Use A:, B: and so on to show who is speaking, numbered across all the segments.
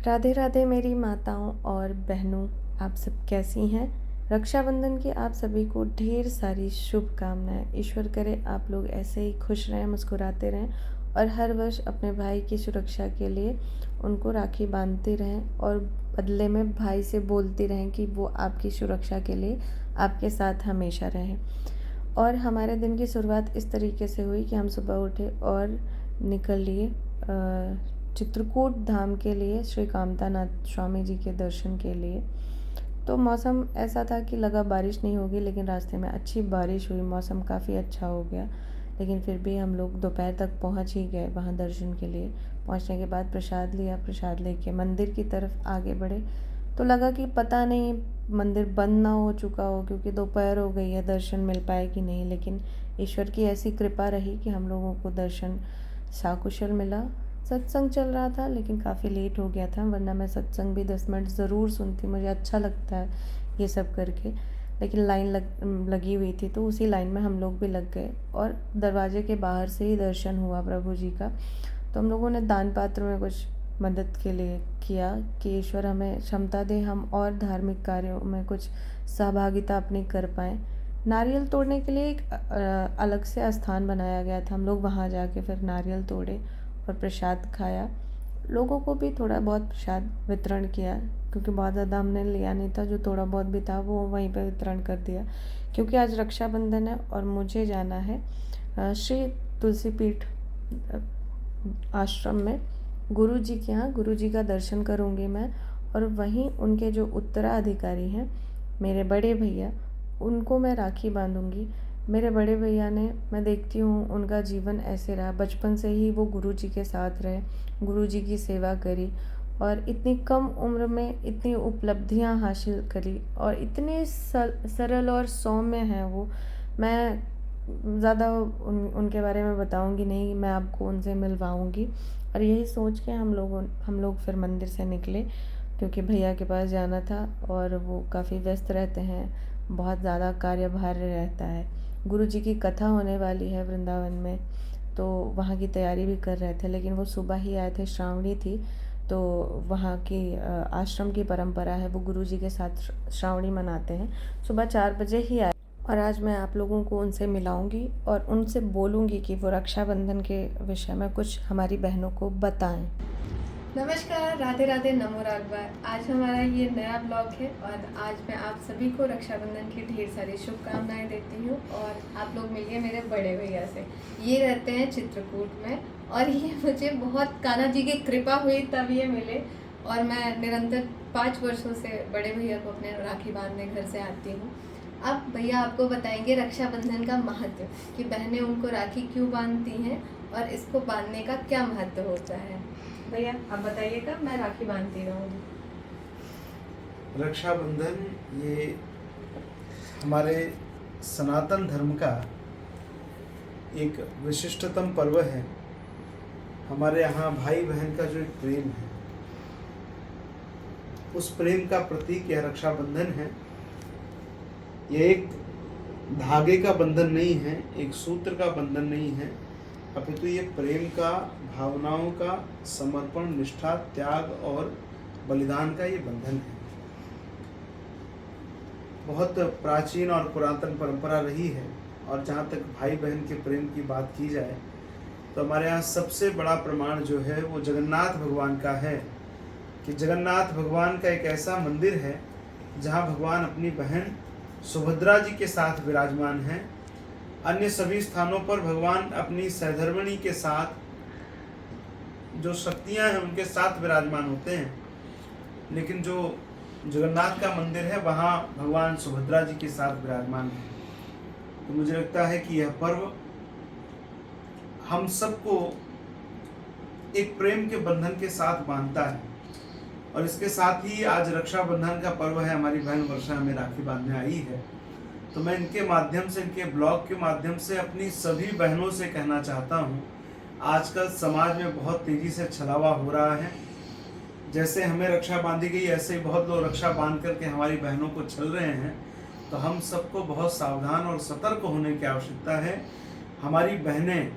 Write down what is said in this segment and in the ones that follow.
A: राधे राधे मेरी माताओं और बहनों, आप सब कैसी हैं। रक्षाबंधन की आप सभी को ढेर सारी शुभकामनाएं। ईश्वर करे आप लोग ऐसे ही खुश रहें, मुस्कुराते रहें और हर वर्ष अपने भाई की सुरक्षा के लिए उनको राखी बांधते रहें और बदले में भाई से बोलती रहें कि वो आपकी सुरक्षा के लिए आपके साथ हमेशा रहें। और हमारे दिन की शुरुआत इस तरीके से हुई कि हम सुबह उठे और निकल लिए चित्रकूट धाम के लिए, श्री कामतानाथ स्वामी जी के दर्शन के लिए। तो मौसम ऐसा था कि लगा बारिश नहीं होगी, लेकिन रास्ते में अच्छी बारिश हुई, मौसम काफ़ी अच्छा हो गया। लेकिन फिर भी हम लोग दोपहर तक पहुंच ही गए वहां दर्शन के लिए। पहुंचने के बाद प्रसाद लिया, प्रसाद लेके मंदिर की तरफ आगे बढ़े तो लगा कि पता नहीं मंदिर बंद ना हो चुका हो, क्योंकि दोपहर हो गई है, दर्शन मिल पाए कि नहीं। लेकिन ईश्वर की ऐसी कृपा रही कि हम लोगों को दर्शन साकुशल मिला। सत्संग चल रहा था लेकिन काफ़ी लेट हो गया था, वरना मैं सत्संग भी 10 मिनट ज़रूर सुनती, मुझे अच्छा लगता है ये सब करके। लेकिन लाइन लगी हुई थी तो उसी लाइन में हम लोग भी लग गए और दरवाजे के बाहर से ही दर्शन हुआ प्रभु जी का। तो हम लोगों ने दान पात्र में कुछ मदद के लिए किया कि ईश्वर हमें क्षमता दे, हम और धार्मिक कार्यों में कुछ सहभागिता अपनी कर पाएँ। नारियल तोड़ने के लिए एक अलग से स्थान बनाया गया था, हम लोग वहाँ जाके फिर नारियल तोड़े और प्रसाद खाया। लोगों को भी थोड़ा बहुत प्रसाद वितरण किया, क्योंकि बहुत ज़्यादा हमने लिया नहीं था, जो थोड़ा बहुत भी था वो वहीं पे वितरण कर दिया। क्योंकि आज रक्षाबंधन है और मुझे जाना है श्री तुलसी पीठ आश्रम में गुरु जी के यहाँ। गुरु जी का दर्शन करूँगी मैं और वहीं उनके जो उत्तराधिकारी हैं, मेरे बड़े भैया, उनको मैं राखी बांधूंगी। मेरे बड़े भैया ने, मैं देखती हूँ उनका जीवन ऐसे रहा, बचपन से ही वो गुरु जी के साथ रहे, गुरु जी की सेवा करी और इतनी कम उम्र में इतनी उपलब्धियाँ हासिल करी और इतने सरल और सौम्य हैं वो। मैं ज़्यादा उनके बारे में बताऊंगी नहीं, मैं आपको उनसे मिलवाऊंगी। और यही सोच के हम लोग फिर मंदिर से निकले, क्योंकि भैया के पास जाना था और वो काफ़ी व्यस्त रहते हैं, बहुत ज़्यादा कार्यभार रहता है। गुरु जी की कथा होने वाली है वृंदावन में, तो वहाँ की तैयारी भी कर रहे थे। लेकिन वो सुबह ही आए थे, श्रावणी थी, तो वहाँ की आश्रम की परंपरा है, वो गुरु जी के साथ श्रावणी मनाते हैं। सुबह 4 बजे ही आए और आज मैं आप लोगों को उनसे मिलाऊंगी और उनसे बोलूँगी कि वो रक्षाबंधन के विषय में कुछ हमारी बहनों को बताएं। नमस्कार, राधे राधे, नमो राघवाय। आज हमारा ये नया ब्लॉग है और आज मैं आप सभी को रक्षाबंधन की ढेर सारी शुभकामनाएं देती हूँ। और आप लोग मिलिए मेरे बड़े भैया से, ये रहते हैं चित्रकूट में और ये मुझे बहुत कान्हा जी की कृपा हुई तब ये मिले। और मैं निरंतर 5 वर्षों से बड़े भैया को अपने राखी बांधने घर से आती हूँ। अब भैया आपको बताएंगे रक्षाबंधन का महत्व, कि बहनें उनको राखी क्यों बांधती हैं और इसको बांधने का क्या महत्व होता है। भैया आप बताइएगा, मैं राखी बांधती रहूँगी।
B: रक्षाबंधन ये हमारे सनातन धर्म का एक विशिष्टतम पर्व है। हमारे यहाँ भाई बहन का जो एक प्रेम है, उस प्रेम का प्रतीक यह रक्षाबंधन है। यह एक धागे का बंधन नहीं है, एक सूत्र का बंधन नहीं है, अपितु ये प्रेम का, भावनाओं का, समर्पण, निष्ठा, त्याग और बलिदान का ये बंधन है। बहुत प्राचीन और पुरातन परंपरा रही है। और जहाँ तक भाई बहन के प्रेम की बात की जाए तो हमारे यहाँ सबसे बड़ा प्रमाण जो है वो जगन्नाथ भगवान का है, कि जगन्नाथ भगवान का एक ऐसा मंदिर है जहाँ भगवान अपनी बहन सुभद्रा जी के साथ विराजमान हैं। अन्य सभी स्थानों पर भगवान अपनी सहधर्मिणी के साथ, जो शक्तियां हैं उनके साथ विराजमान होते हैं, लेकिन जो जगन्नाथ का मंदिर है वहाँ भगवान सुभद्रा जी के साथ विराजमान है। तो मुझे लगता है कि यह पर्व हम सबको एक प्रेम के बंधन के साथ बांधता है। और इसके साथ ही आज रक्षाबंधन का पर्व है, हमारी बहन वर्षा हमें राखी बांधने आई है। तो मैं इनके माध्यम से, इनके ब्लॉग के माध्यम से अपनी सभी बहनों से कहना चाहता हूँ, आजकल समाज में बहुत तेज़ी से छलावा हो रहा है। जैसे हमें रक्षा बांधी गई, ऐसे ही बहुत लोग रक्षा बांध करके हमारी बहनों को छल रहे हैं। तो हम सबको बहुत सावधान और सतर्क होने की आवश्यकता है। हमारी बहनें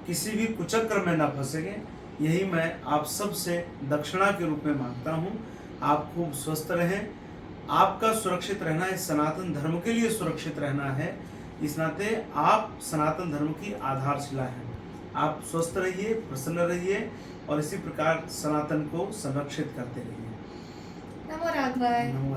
B: किसी भी कुचक्र में ना फंसेंगे, यही मैं आप सबसे दक्षिणा के रूप में मांगता हूँ। आप खूब स्वस्थ रहें। आपका सुरक्षित रहना इस सनातन धर्म के लिए सुरक्षित रहना है। इस नाते आप सनातन धर्म की आधारशिला हैं। आप स्वस्थ रहिए, प्रसन्न रहिए और इसी प्रकार सनातन को संरक्षित करते रहिए।
A: नमो राघवाय।
B: नमो